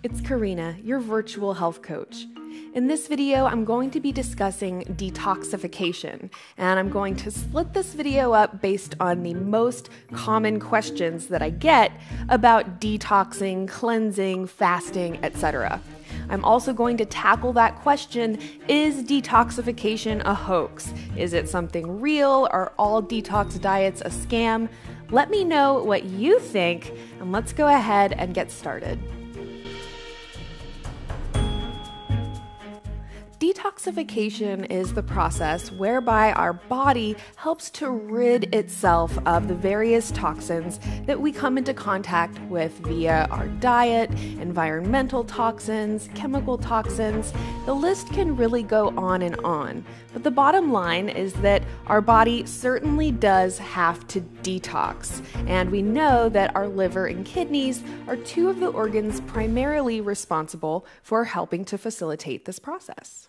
it's Karina, your virtual health coach. In this video, I'm going to be discussing detoxification, and I'm going to split this video up based on the most common questions that I get about detoxing, cleansing, fasting, etc. I'm also going to tackle that question, is detoxification a hoax? Is it something real? Are all detox diets a scam? Let me know what you think, and let's go ahead and get started. Detoxification is the process whereby our body helps to rid itself of the various toxins that we come into contact with via our diet, environmental toxins, chemical toxins. The list can really go on and on. But the bottom line is that our body certainly does have to detox. And we know that our liver and kidneys are two of the organs primarily responsible for helping to facilitate this process.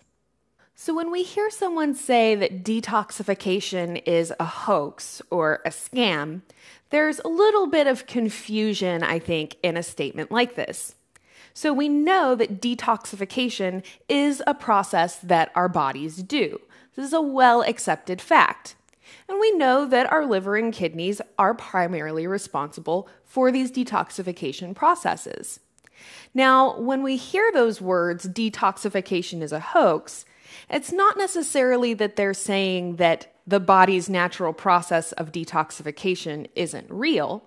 So when we hear someone say that detoxification is a hoax or a scam, there's a little bit of confusion, I think, in a statement like this. So we know that detoxification is a process that our bodies do. This is a well-accepted fact. And we know that our liver and kidneys are primarily responsible for these detoxification processes. Now, when we hear those words, detoxification is a hoax, it's not necessarily that they're saying that the body's natural process of detoxification isn't real,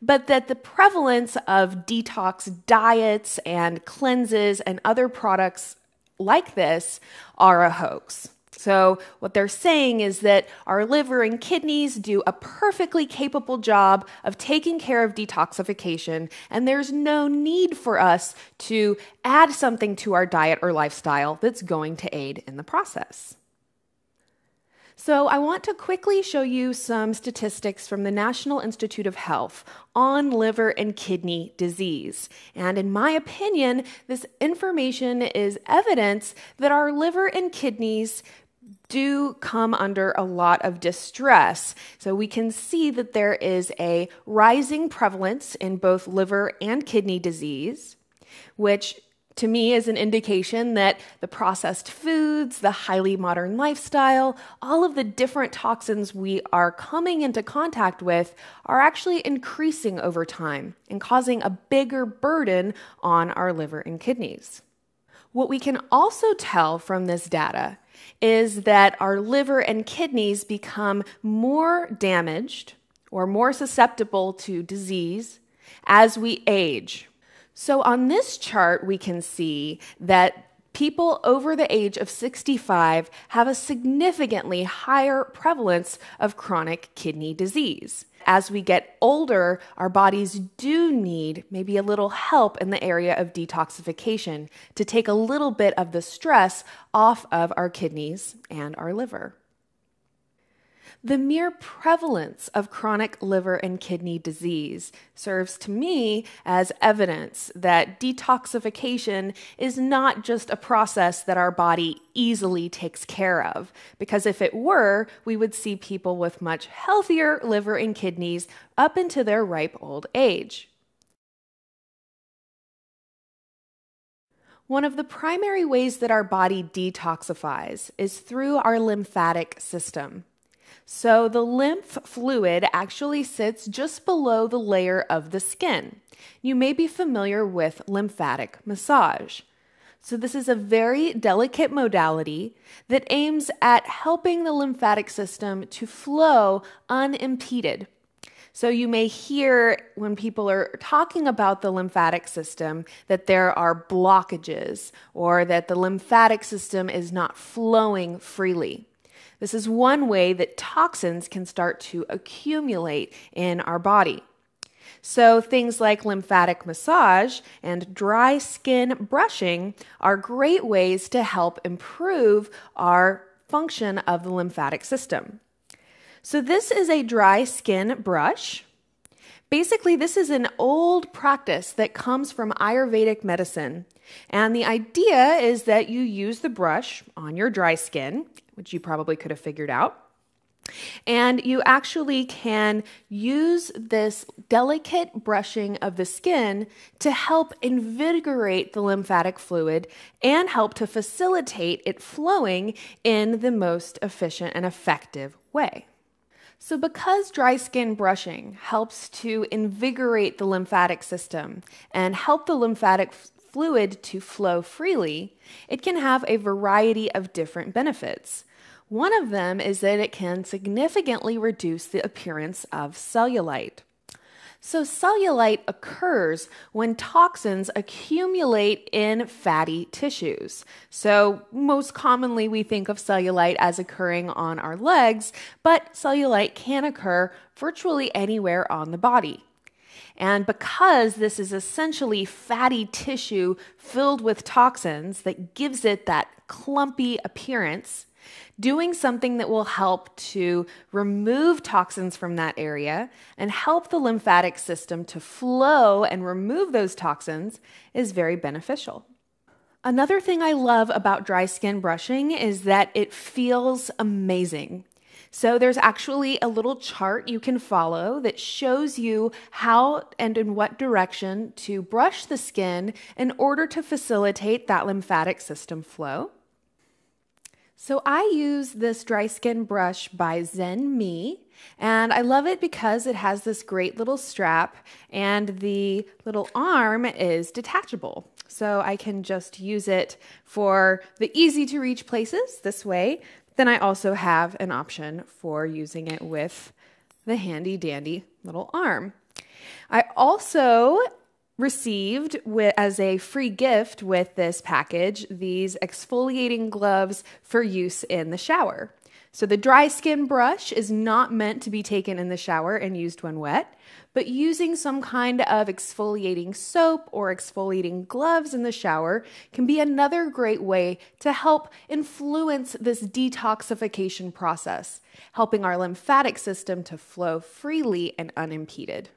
but that the prevalence of detox diets and cleanses and other products like this are a hoax. So what they're saying is that our liver and kidneys do a perfectly capable job of taking care of detoxification, and there's no need for us to add something to our diet or lifestyle that's going to aid in the process. So I want to quickly show you some statistics from the National Institute of Health on liver and kidney disease. And in my opinion, this information is evidence that our liver and kidneys do come under a lot of distress. So we can see that there is a rising prevalence in both liver and kidney disease, which to me is an indication that the processed foods, the highly modern lifestyle, all of the different toxins we are coming into contact with are actually increasing over time and causing a bigger burden on our liver and kidneys. What we can also tell from this data is that our liver and kidneys become more damaged or more susceptible to disease as we age. So on this chart, we can see that people over the age of 65 have a significantly higher prevalence of chronic kidney disease. As we get older, our bodies do need maybe a little help in the area of detoxification to take a little bit of the stress off of our kidneys and our liver. The mere prevalence of chronic liver and kidney disease serves to me as evidence that detoxification is not just a process that our body easily takes care of, because if it were, we would see people with much healthier liver and kidneys up into their ripe old age. One of the primary ways that our body detoxifies is through our lymphatic system. So the lymph fluid actually sits just below the layer of the skin. You may be familiar with lymphatic massage. So this is a very delicate modality that aims at helping the lymphatic system to flow unimpeded. So you may hear when people are talking about the lymphatic system that there are blockages or that the lymphatic system is not flowing freely. This is one way that toxins can start to accumulate in our body. So things like lymphatic massage and dry skin brushing are great ways to help improve our function of the lymphatic system. So this is a dry skin brush. Basically, this is an old practice that comes from Ayurvedic medicine. And the idea is that you use the brush on your dry skin, which you probably could have figured out. And you actually can use this delicate brushing of the skin to help invigorate the lymphatic fluid and help to facilitate it flowing in the most efficient and effective way. So because dry skin brushing helps to invigorate the lymphatic system and help the lymphatic fluid to flow freely, it can have a variety of different benefits. One of them is that it can significantly reduce the appearance of cellulite. So cellulite occurs when toxins accumulate in fatty tissues. So most commonly we think of cellulite as occurring on our legs, but cellulite can occur virtually anywhere on the body. And because this is essentially fatty tissue filled with toxins that gives it that clumpy appearance, doing something that will help to remove toxins from that area and help the lymphatic system to flow and remove those toxins is very beneficial. Another thing I love about dry skin brushing is that it feels amazing. So there's actually a little chart you can follow that shows you how and in what direction to brush the skin in order to facilitate that lymphatic system flow. So I use this dry skin brush by Zen Me, and I love it because it has this great little strap and the little arm is detachable. So I can just use it for the easy to reach places this way. Then I also have an option for using it with the handy dandy little arm. I also received as a free gift with this package these exfoliating gloves for use in the shower. So the dry skin brush is not meant to be taken in the shower and used when wet, but using some kind of exfoliating soap or exfoliating gloves in the shower can be another great way to help influence this detoxification process, helping our lymphatic system to flow freely and unimpeded.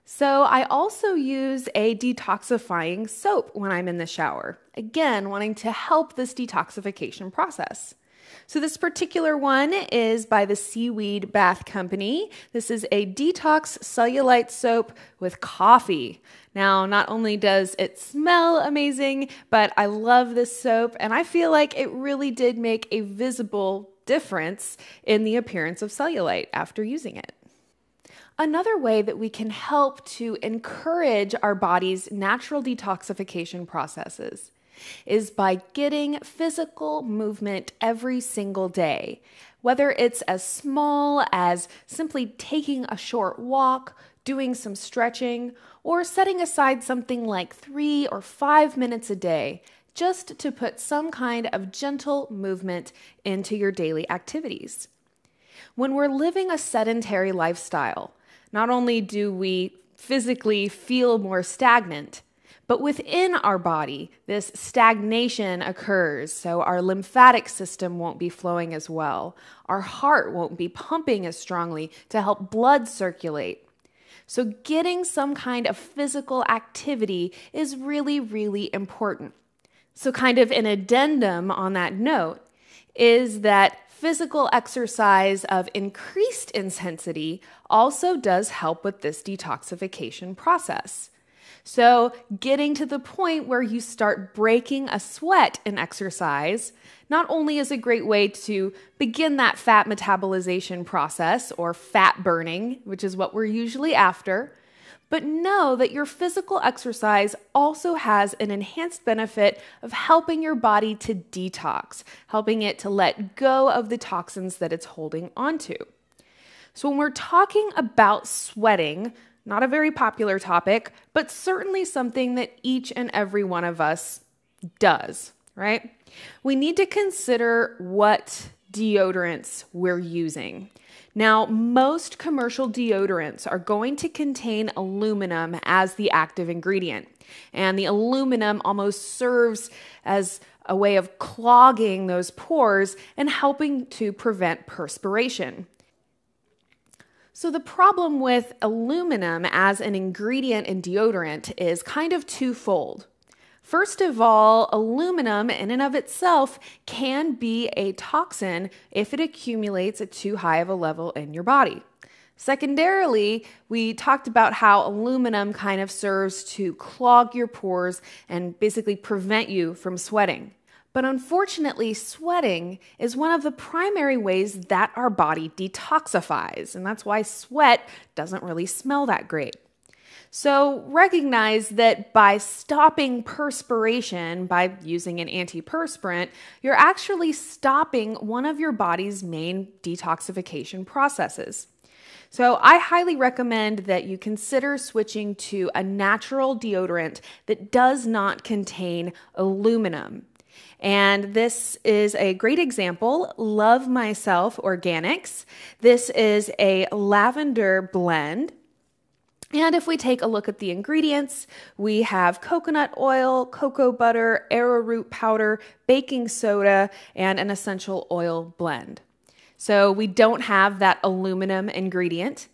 So I also use a detoxifying soap when I'm in the shower, again, wanting to help this detoxification process. So this particular one is by the Seaweed Bath Company. This is a detox cellulite soap with coffee. Now, not only does it smell amazing, but I love this soap, and I feel like it really did make a visible difference in the appearance of cellulite after using it. Another way that we can help to encourage our body's natural detoxification processes is by getting physical movement every single day, whether it's as small as simply taking a short walk, doing some stretching, or setting aside something like 3 or 5 minutes a day just to put some kind of gentle movement into your daily activities. When we're living a sedentary lifestyle, not only do we physically feel more stagnant, but within our body, this stagnation occurs, so our lymphatic system won't be flowing as well. Our heart won't be pumping as strongly to help blood circulate. So getting some kind of physical activity is really, really important. So kind of an addendum on that note is that physical exercise of increased intensity also does help with this detoxification process. So getting to the point where you start breaking a sweat in exercise not only is a great way to begin that fat metabolization process or fat burning, which is what we're usually after, but know that your physical exercise also has an enhanced benefit of helping your body to detox, helping it to let go of the toxins that it's holding onto. So when we're talking about sweating, not a very popular topic, but certainly something that each and every one of us does, right? We need to consider what deodorants we're using. Now, most commercial deodorants are going to contain aluminum as the active ingredient, and the aluminum almost serves as a way of clogging those pores and helping to prevent perspiration. So the problem with aluminum as an ingredient in deodorant is kind of twofold. First of all, aluminum in and of itself can be a toxin if it accumulates at too high of a level in your body. Secondarily, we talked about how aluminum kind of serves to clog your pores and basically prevent you from sweating. But unfortunately, sweating is one of the primary ways that our body detoxifies, and that's why sweat doesn't really smell that great. So recognize that by stopping perspiration, by using an antiperspirant, you're actually stopping one of your body's main detoxification processes. So I highly recommend that you consider switching to a natural deodorant that does not contain aluminum. And this is a great example, Love Myself Organics. This is a lavender blend. And if we take a look at the ingredients, we have coconut oil, cocoa butter, arrowroot powder, baking soda, and an essential oil blend. So we don't have that aluminum ingredient.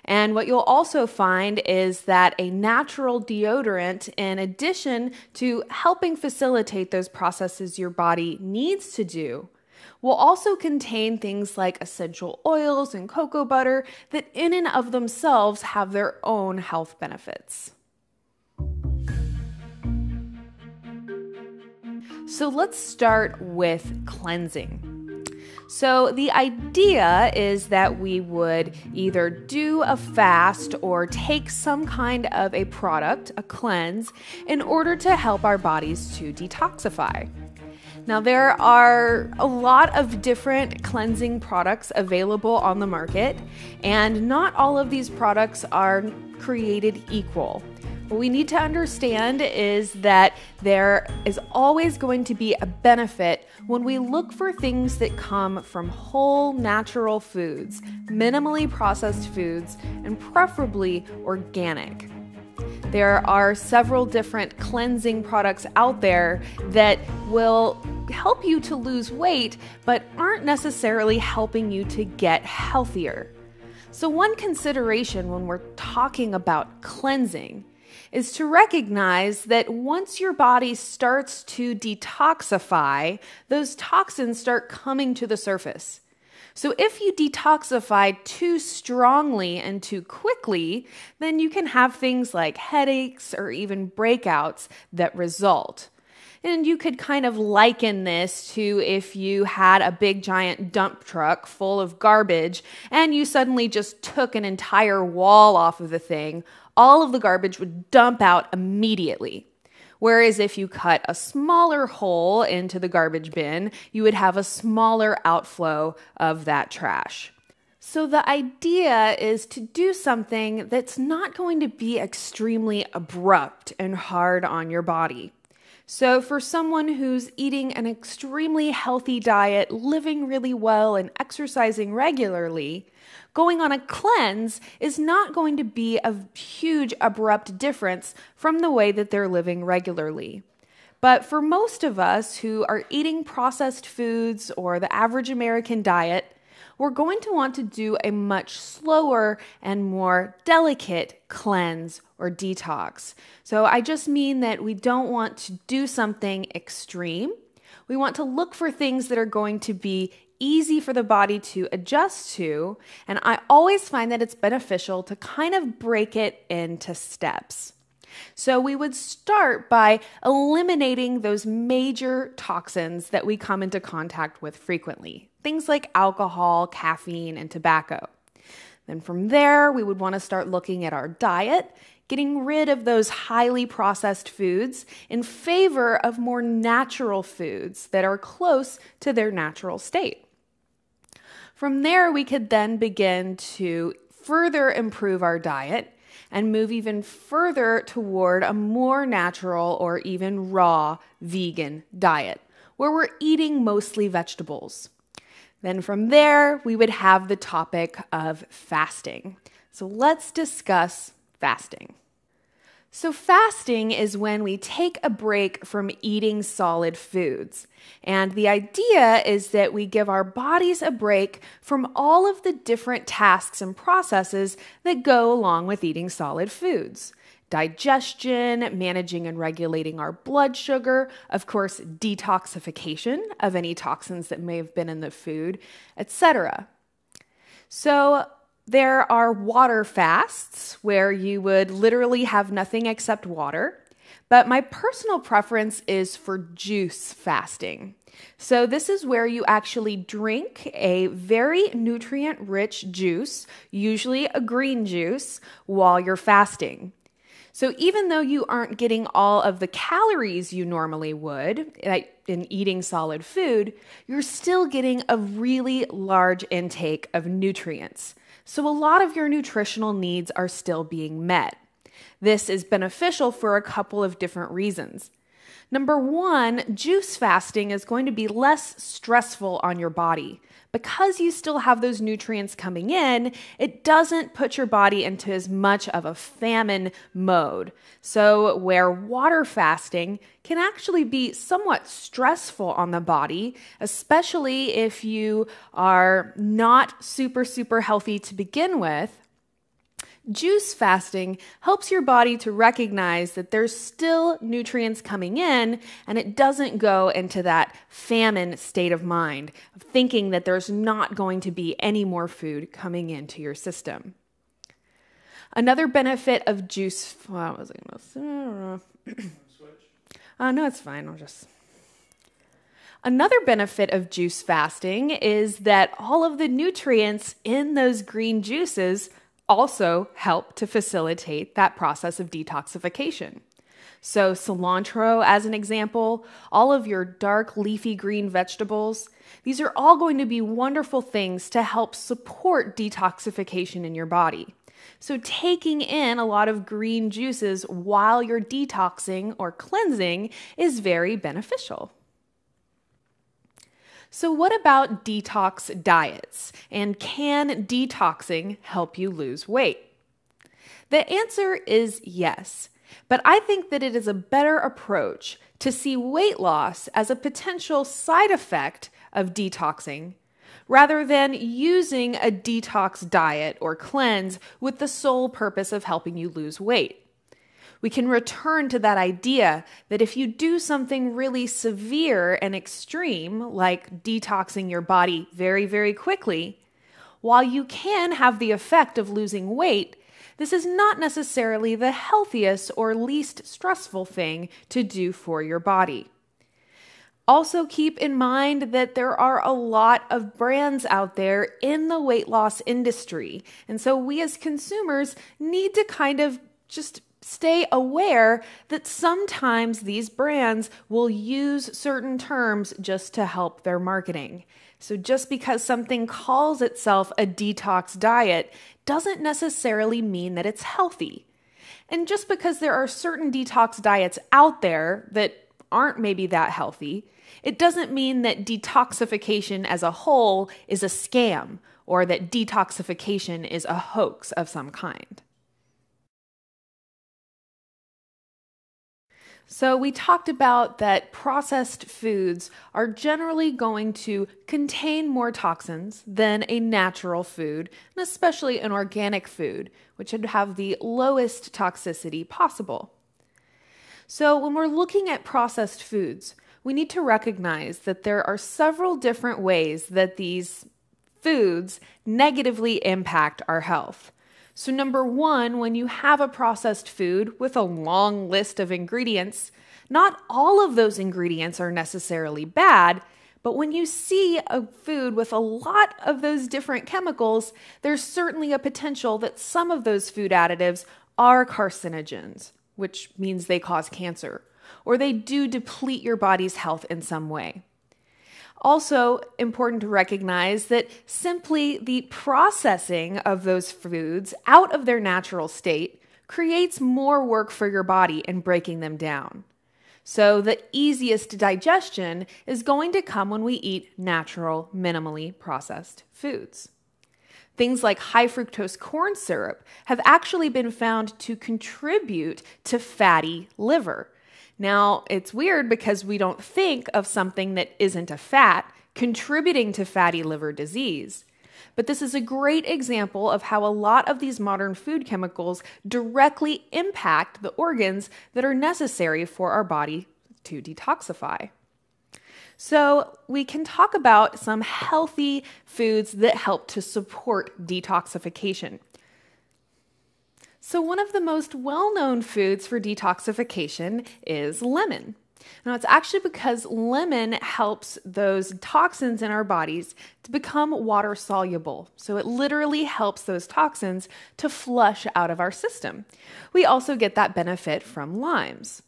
And what you'll also find is that a natural deodorant, in addition to helping facilitate those processes your body needs to do, will also contain things like essential oils and cocoa butter that in and of themselves have their own health benefits. So let's start with cleansing. So the idea is that we would either do a fast or take some kind of a product, a cleanse, in order to help our bodies to detoxify. Now, there are a lot of different cleansing products available on the market, and not all of these products are created equal. What we need to understand is that there is always going to be a benefit when we look for things that come from whole natural foods, minimally processed foods, and preferably organic. There are several different cleansing products out there that will help you to lose weight, but aren't necessarily helping you to get healthier. So one consideration when we're talking about cleansing is to recognize that once your body starts to detoxify, those toxins start coming to the surface. So if you detoxify too strongly and too quickly, then you can have things like headaches or even breakouts that result. And you could kind of liken this to if you had a big giant dump truck full of garbage and you suddenly just took an entire wall off of the thing, all of the garbage would dump out immediately. Whereas if you cut a smaller hole into the garbage bin, you would have a smaller outflow of that trash. So the idea is to do something that's not going to be extremely abrupt and hard on your body. So for someone who's eating an extremely healthy diet, living really well, and exercising regularly, going on a cleanse is not going to be a huge abrupt difference from the way that they're living regularly. But for most of us who are eating processed foods or the average American diet, we're going to want to do a much slower and more delicate cleanse or detox. So I just mean that we don't want to do something extreme. We want to look for things that are going to be easy for the body to adjust to, and I always find that it's beneficial to kind of break it into steps. So we would start by eliminating those major toxins that we come into contact with frequently, things like alcohol, caffeine, and tobacco. Then from there, we would want to start looking at our diet, getting rid of those highly processed foods in favor of more natural foods that are close to their natural state. From there, we could then begin to further improve our diet and move even further toward a more natural or even raw vegan diet, where we're eating mostly vegetables. Then from there, we would have the topic of fasting. So let's discuss fasting. So fasting is when we take a break from eating solid foods. And the idea is that we give our bodies a break from all of the different tasks and processes that go along with eating solid foods. Digestion, managing and regulating our blood sugar, of course, detoxification of any toxins that may have been in the food, etc. So There are water fasts where you would literally have nothing except water, but my personal preference is for juice fasting. So this is where you actually drink a very nutrient-rich juice, usually a green juice, while you're fasting. So even though you aren't getting all of the calories you normally would in eating solid food, you're still getting a really large intake of nutrients. So a lot of your nutritional needs are still being met. This is beneficial for a couple of different reasons. Number one, juice fasting is going to be less stressful on your body. Because you still have those nutrients coming in, it doesn't put your body into as much of a famine mode. So where water fasting can actually be somewhat stressful on the body, especially if you are not super healthy to begin with, juice fasting helps your body to recognize that there's still nutrients coming in and it doesn't go into that famine state of mind of thinking that there's not going to be any more food coming into your system. Another benefit of juice... What was I going to say? No, it's fine. Another benefit of juice fasting is that all of the nutrients in those green juices also help to facilitate that process of detoxification. So cilantro, as an example, all of your dark leafy green vegetables, these are all going to be wonderful things to help support detoxification in your body. So taking in a lot of green juices while you're detoxing or cleansing is very beneficial. So what about detox diets? And can detoxing help you lose weight? The answer is yes, but I think that it is a better approach to see weight loss as a potential side effect of detoxing, rather than using a detox diet or cleanse with the sole purpose of helping you lose weight. We can return to that idea that if you do something really severe and extreme, like detoxing your body very quickly, while you can have the effect of losing weight, this is not necessarily the healthiest or least stressful thing to do for your body. Also keep in mind that there are a lot of brands out there in the weight loss industry, and so we as consumers need to kind of just stay aware that sometimes these brands will use certain terms just to help their marketing. So just because something calls itself a detox diet doesn't necessarily mean that it's healthy. And just because there are certain detox diets out there that aren't maybe that healthy, it doesn't mean that detoxification as a whole is a scam or that detoxification is a hoax of some kind. So we talked about that processed foods are generally going to contain more toxins than a natural food, and especially an organic food, which would have the lowest toxicity possible. So when we're looking at processed foods, we need to recognize that there are several different ways that these foods negatively impact our health. So number one, when you have a processed food with a long list of ingredients, not all of those ingredients are necessarily bad, but when you see a food with a lot of those different chemicals, there's certainly a potential that some of those food additives are carcinogens, which means they cause cancer, or they do deplete your body's health in some way. Also important to recognize that simply the processing of those foods out of their natural state creates more work for your body in breaking them down. So the easiest digestion is going to come when we eat natural, minimally processed foods. Things like high fructose corn syrup have actually been found to contribute to fatty liver. Now, it's weird because we don't think of something that isn't a fat contributing to fatty liver disease. But this is a great example of how a lot of these modern food chemicals directly impact the organs that are necessary for our body to detoxify. So we can talk about some healthy foods that help to support detoxification. So one of the most well-known foods for detoxification is lemon. Now, it's actually because lemon helps those toxins in our bodies to become water soluble. So it literally helps those toxins to flush out of our system. We also get that benefit from limes.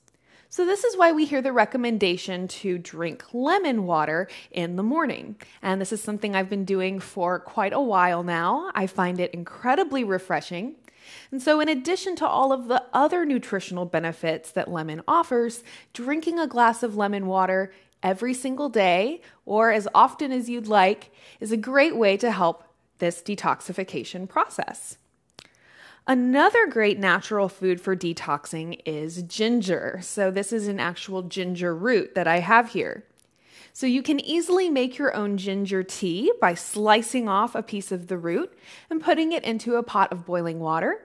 So this is why we hear the recommendation to drink lemon water in the morning. And this is something I've been doing for quite a while now. I find it incredibly refreshing. And so in addition to all of the other nutritional benefits that lemon offers, drinking a glass of lemon water every single day, or as often as you'd like, is a great way to help this detoxification process. Another great natural food for detoxing is ginger. So this is an actual ginger root that I have here. So you can easily make your own ginger tea by slicing off a piece of the root and putting it into a pot of boiling water.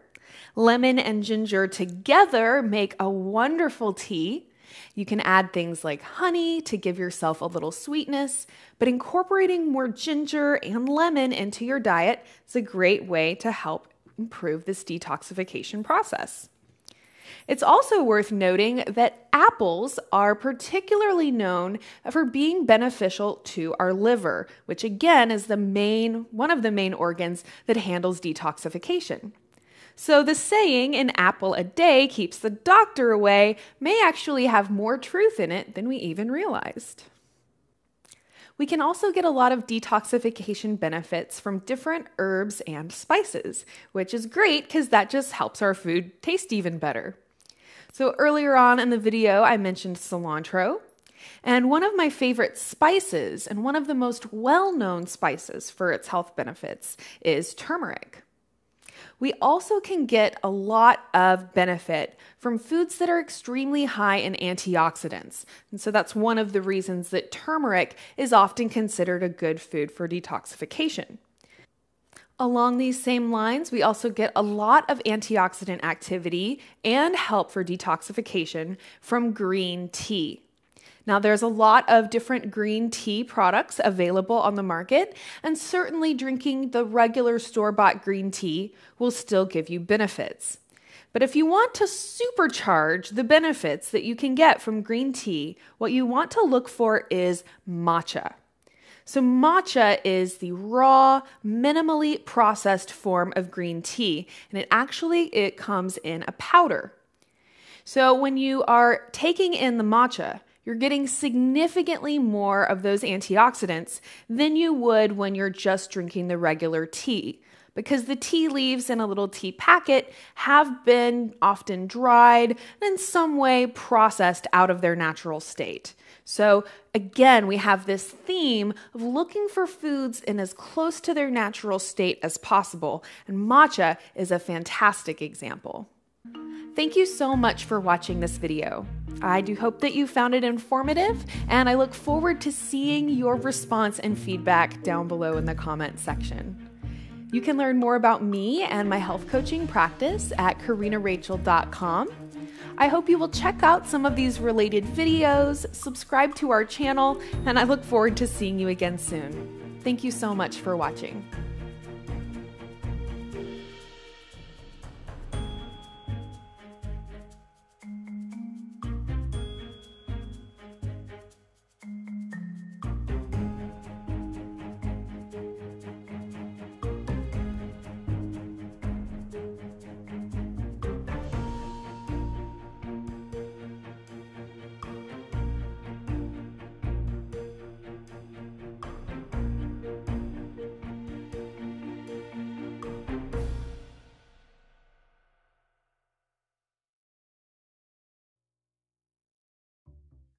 Lemon and ginger together make a wonderful tea. You can add things like honey to give yourself a little sweetness, but incorporating more ginger and lemon into your diet is a great way to help improve this detoxification process. It's also worth noting that apples are particularly known for being beneficial to our liver, which again is one of the main organs that handles detoxification. So the saying, "an apple a day keeps the doctor away," may actually have more truth in it than we even realized. We can also get a lot of detoxification benefits from different herbs and spices, which is great because that just helps our food taste even better. So earlier on in the video, I mentioned cilantro, and one of my favorite spices and one of the most well-known spices for its health benefits is turmeric. We also can get a lot of benefit from foods that are extremely high in antioxidants. And so that's one of the reasons that turmeric is often considered a good food for detoxification. Along these same lines, we also get a lot of antioxidant activity and help for detoxification from green tea. Now, there's a lot of different green tea products available on the market, and certainly drinking the regular store-bought green tea will still give you benefits. But if you want to supercharge the benefits that you can get from green tea, what you want to look for is matcha. So matcha is the raw, minimally processed form of green tea, and it comes in a powder. So when you are taking in the matcha, you're getting significantly more of those antioxidants than you would when you're just drinking the regular tea, because the tea leaves in a little tea packet have been often dried and in some way processed out of their natural state. So again, we have this theme of looking for foods in as close to their natural state as possible, and matcha is a fantastic example. Thank you so much for watching this video. I do hope that you found it informative, and I look forward to seeing your response and feedback down below in the comment section. You can learn more about me and my health coaching practice at karinarachel.com. I hope you will check out some of these related videos, subscribe to our channel, and I look forward to seeing you again soon. Thank you so much for watching.